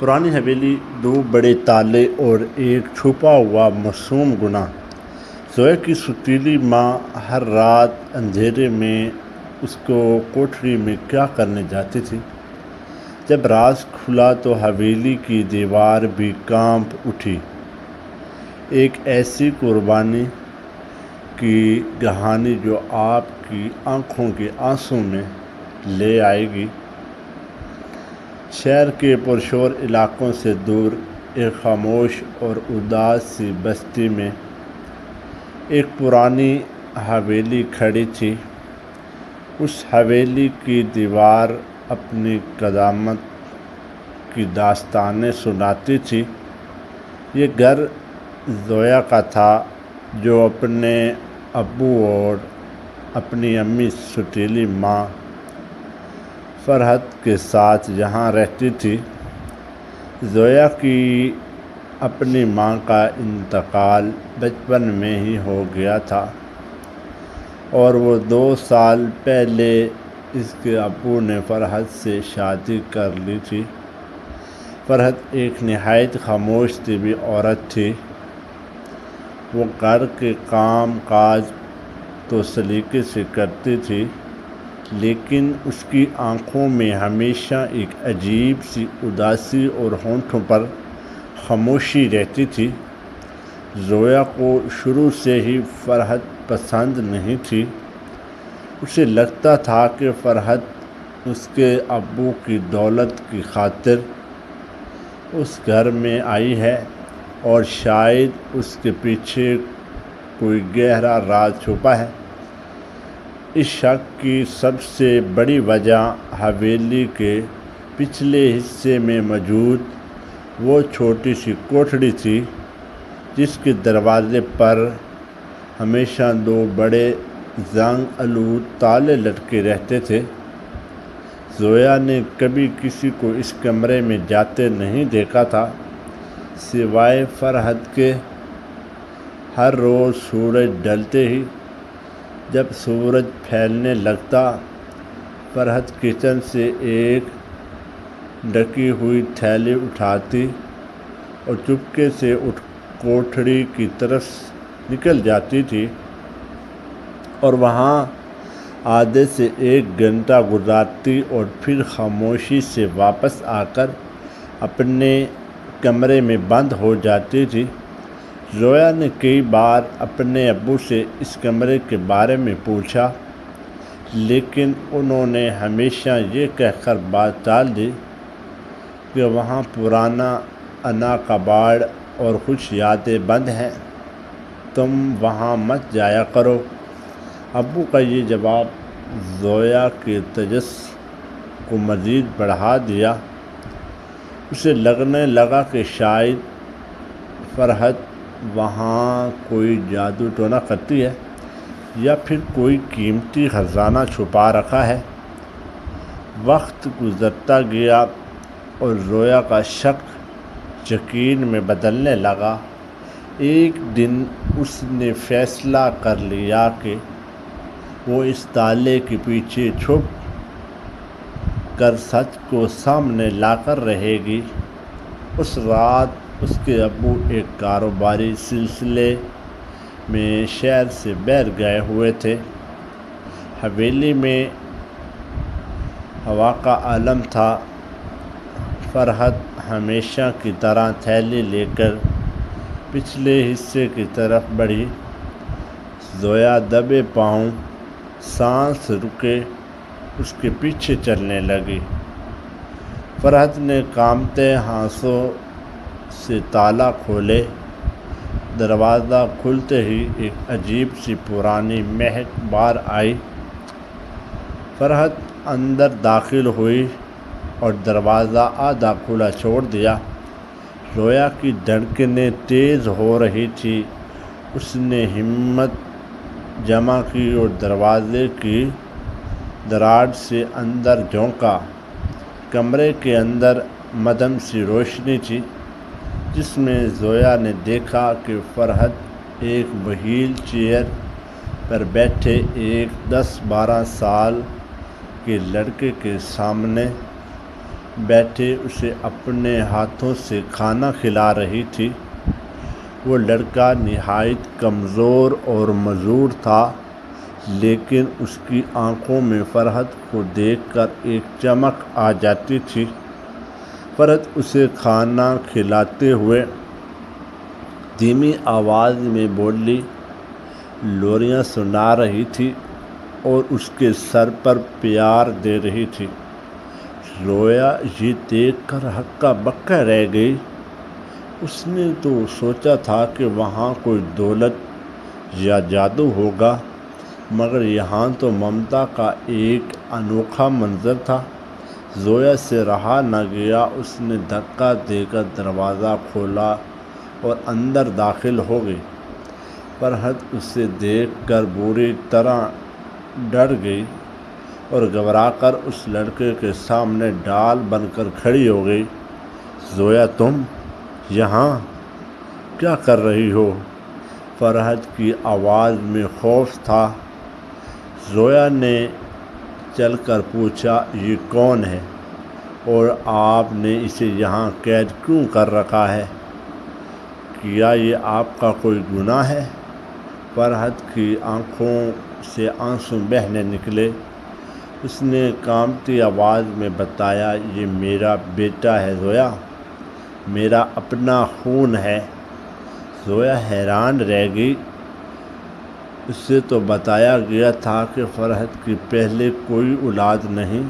پرانی حویلی، دو بڑے تالے اور ایک چھپا ہوا معصوم گناہ۔ زویا کی سوتیلی ماں ہر رات اندھیرے میں اس کو کوٹھری میں کیا کرنے جاتی تھی۔ جب راز کھلا تو حویلی کی دیوار بھی کانپ اٹھی۔ ایک ایسی قربانی کی کہانی جو آپ کی آنکھوں کے آنسو میں لے آئے گی۔ شہر کے پرشور علاقوں سے دور ایک خاموش اور اداس سی بستی میں ایک پرانی حویلی کھڑی تھی۔ اس حویلی کی دیوار اپنی قدامت کی داستانیں سناتی تھی۔ یہ گھر زویا کا تھا، جو اپنے ابو اور اپنی امی سوتیلی ماں فرحت کے ساتھ یہاں رہتی تھی۔ زویا کی اپنی ماں کا انتقال بچپن میں ہی ہو گیا تھا اور وہ 2 سال پہلے اس کے ابو نے فرحت سے شادی کر لی تھی۔ فرحت ایک نہایت خاموش طبعی عورت تھی۔ وہ گھر کے کام کاج تو سلیقے سے کرتی تھی، لیکن اس کی آنکھوں میں ہمیشہ ایک عجیب سی اداسی اور ہونٹوں پر خاموشی رہتی تھی۔ زویا کو شروع سے ہی فرحت پسند نہیں تھی۔ اسے لگتا تھا کہ فرحت اس کے ابو کی دولت کی خاطر اس گھر میں آئی ہے اور شاید اس کے پیچھے کوئی گہرا راز چھپا ہے۔ اس شک کی سب سے بڑی وجہ حویلی کے پچھلے حصے میں موجود وہ چھوٹی سی کوٹھڑی تھی، جس کے دروازے پر ہمیشہ 2 بڑے زنگ آلود تالے لٹکے رہتے تھے۔ زویا نے کبھی کسی کو اس کمرے میں جاتے نہیں دیکھا تھا، سوائے فرحت کے۔ ہر روز سورج ڈھلتے ہی جب سورج پھیلنے لگتا، فرحت کچن سے ایک ڈھکی ہوئی تھیلی اٹھاتی اور چپکے سے اٹھ کوٹھڑی کی طرف نکل جاتی تھی اور وہاں آدھے سے 1 گھنٹہ گزارتی اور پھر خاموشی سے واپس آ کر اپنے کمرے میں بند ہو جاتی تھی۔ زویا نے کئی بار اپنے ابو سے اس کمرے کے بارے میں پوچھا، لیکن انہوں نے ہمیشہ یہ کہہ کر بات ٹال دی کہ وہاں پرانا انا کباڑ اور کچھ یادیں بند ہیں، تم وہاں مت جایا کرو۔ ابو کا یہ جواب زویا کے تجسس کو مزید بڑھا دیا۔ اسے لگنے لگا کہ شاید فرحت وہاں کوئی جادو ٹونا کرتی ہے یا پھر کوئی قیمتی خزانہ چھپا رکھا ہے۔ وقت گزرتا گیا اور زویا کا شک یقین میں بدلنے لگا۔ ایک دن اس نے فیصلہ کر لیا کہ وہ اس تالے کے پیچھے چھپ کر سچ کو سامنے لا کر رہے گی۔ اس رات اس کے ابو ایک کاروباری سلسلے میں شہر سے باہر گئے ہوئے تھے۔ حویلی میں ہوا کا عالم تھا۔ فرحت ہمیشہ کی طرح تھیلی لے کر پچھلے حصے کی طرف بڑھی۔ زویا دبے پاؤں، سانس روکے اس کے پیچھے چلنے لگی۔ فرحت نے کانپتے ہاتھوں سے تالا کھولے۔ دروازہ کھلتے ہی ایک عجیب سی پرانی مہک بار آئی۔ فرحت اندر داخل ہوئی اور دروازہ آدھا کھلا چھوڑ دیا۔ زویا کی دھڑکنیں تیز ہو رہی تھیں۔ اس نے ہمت جمع کی اور دروازے کی دراڑ سے اندر جھونکا۔ کمرے کے اندر مدھم سی روشنی تھی، جس میں زویا نے دیکھا کہ فرحت ایک وہیل چیئر پر بیٹھے ایک 10-12 سال کے لڑکے کے سامنے بیٹھے اسے اپنے ہاتھوں سے کھانا کھلا رہی تھی۔ وہ لڑکا نہایت کمزور اور معذور تھا، لیکن اس کی آنکھوں میں فرحت کو دیکھ کر ایک چمک آ جاتی تھی۔ فرحت اسے کھانا کھلاتے ہوئے دھیمی آواز میں بولی، لوریاں سنا رہی تھی اور اس کے سر پر پیار دے رہی تھی۔ زویا یہ دیکھ کر ہکا بکا رہ گئی۔ اس نے تو سوچا تھا کہ وہاں کوئی دولت یا جادو ہوگا، مگر یہاں تو ممتا کا ایک انوکھا منظر تھا۔ زویا سے رہا نہ گیا، اس نے دھکا دے کر دروازہ کھولا اور اندر داخل ہو گئی۔ فرحت اسے دیکھ کر بری طرح ڈر گئی اور گھبرا کر اس لڑکے کے سامنے ڈال بن کر کھڑی ہو گئی۔ زویا، تم یہاں کیا کر رہی ہو؟ فرحت کی آواز میں خوف تھا۔ زویا نے چل کر پوچھا، یہ کون ہے اور آپ نے اسے یہاں قید کیوں کر رکھا ہے؟ کیا یہ آپ کا کوئی گناہ ہے؟ فرحت کی آنکھوں سے آنسو بہنے نکلے۔ اس نے کانپتی آواز میں بتایا، یہ میرا بیٹا ہے زویا، میرا اپنا خون ہے۔ زویا حیران رہ گئی۔ اس سے تو بتایا گیا تھا کہ فرحت کی پہلے کوئی اولاد نہیں۔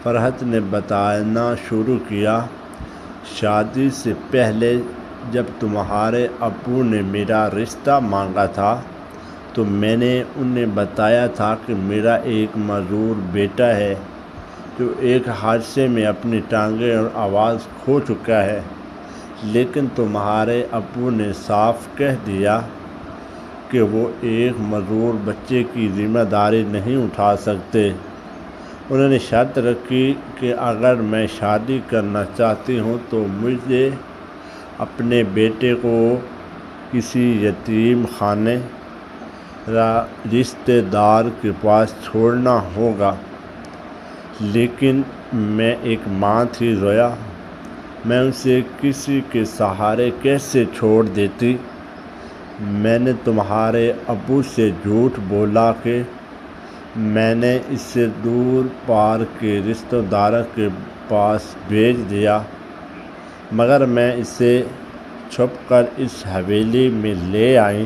فرحت نے بتانا شروع کیا، شادی سے پہلے جب تمہارے ابو نے میرا رشتہ مانگا تھا تو میں نے انہیں بتایا تھا کہ میرا ایک معذور بیٹا ہے جو ایک حادثے میں اپنی ٹانگیں اور آواز کھو چکا ہے، لیکن تمہارے ابو نے صاف کہہ دیا کہ وہ ایک معذور بچے کی ذمہ داری نہیں اٹھا سکتے۔ انہوں نے شرط رکھی کہ اگر میں شادی کرنا چاہتی ہوں تو مجھے اپنے بیٹے کو کسی یتیم خانے یا رشتہ دار کے پاس چھوڑنا ہوگا، لیکن میں ایک ماں تھی زویا، میں اسے کسی کے سہارے کیسے چھوڑ دیتی؟ میں نے تمہارے ابو سے جھوٹ بولا کہ میں نے اسے دور پار کے رشتہ داروں کے پاس بھیج دیا، مگر میں اسے چھپ کر اس حویلی میں لے آئی۔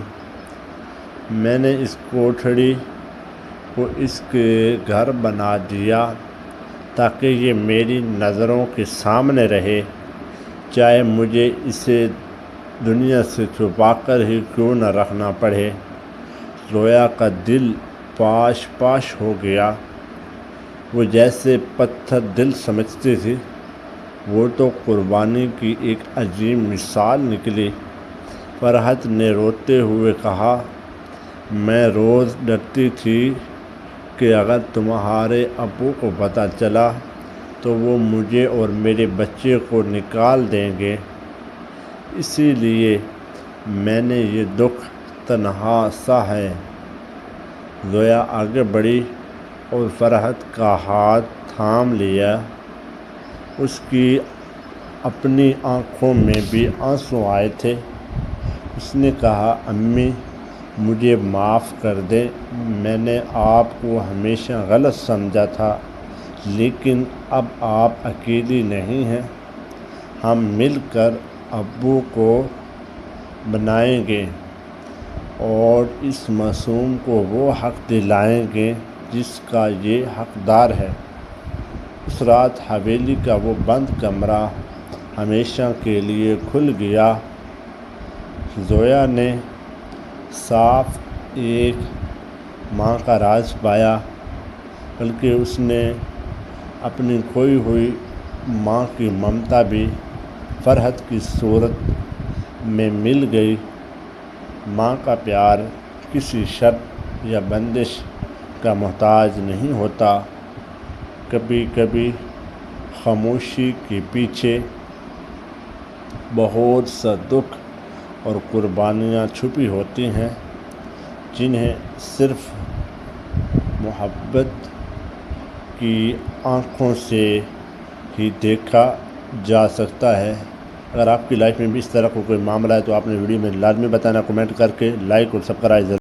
میں نے اس کوٹھڑی کو اس کے گھر بنا دیا تاکہ یہ میری نظروں کے سامنے رہے، چاہے مجھے اسے دنیا سے چھپا کر ہی کیوں نہ رکھنا پڑے۔ زویا کا دل پاش پاش ہو گیا۔ وہ جیسے پتھر دل سمجھتی تھی، وہ تو قربانی کی ایک عظیم مثال نکلی۔ فرحت نے روتے ہوئے کہا، میں روز ڈرتی تھی کہ اگر تمہارے ابو کو پتہ چلا تو وہ مجھے اور میرے بچے کو نکال دیں گے، اسی لیے میں نے یہ دکھ تنہا سہا ہے۔ زویا آگے بڑھی اور فرحت کا ہاتھ تھام لیا۔ اس کی اپنی آنکھوں میں بھی آنسو آئے تھے۔ اس نے کہا، امی مجھے معاف کر دیں، میں نے آپ کو ہمیشہ غلط سمجھا تھا، لیکن اب آپ اکیلی نہیں ہیں، ہم مل کر ابو کو بنائیں گے اور اس معصوم کو وہ حق دلائیں گے جس کا یہ حقدار ہے۔ اس رات حویلی کا وہ بند کمرہ ہمیشہ کے لیے کھل گیا۔ زویا نے صاف ایک ماں کا راز پایا، بلکہ اس نے اپنی کھوئی ہوئی ماں کی ممتا بھی فرحت کی صورت میں مل گئی۔ ماں کا پیار کسی شرط یا بندش کا محتاج نہیں ہوتا۔ کبھی کبھی خاموشی کے پیچھے بہت سا دکھ اور قربانیاں چھپی ہوتی ہیں، جنہیں صرف محبت کی آنکھوں سے ہی دیکھا جا سکتا ہے۔ اگر آپ کی لائف میں بھی اس طرح کا کوئی معاملہ ہے تو آپ نے ویڈیو میں لازمی بتانا، کمنٹ کر کے لائک اور سبسکرائب ضرور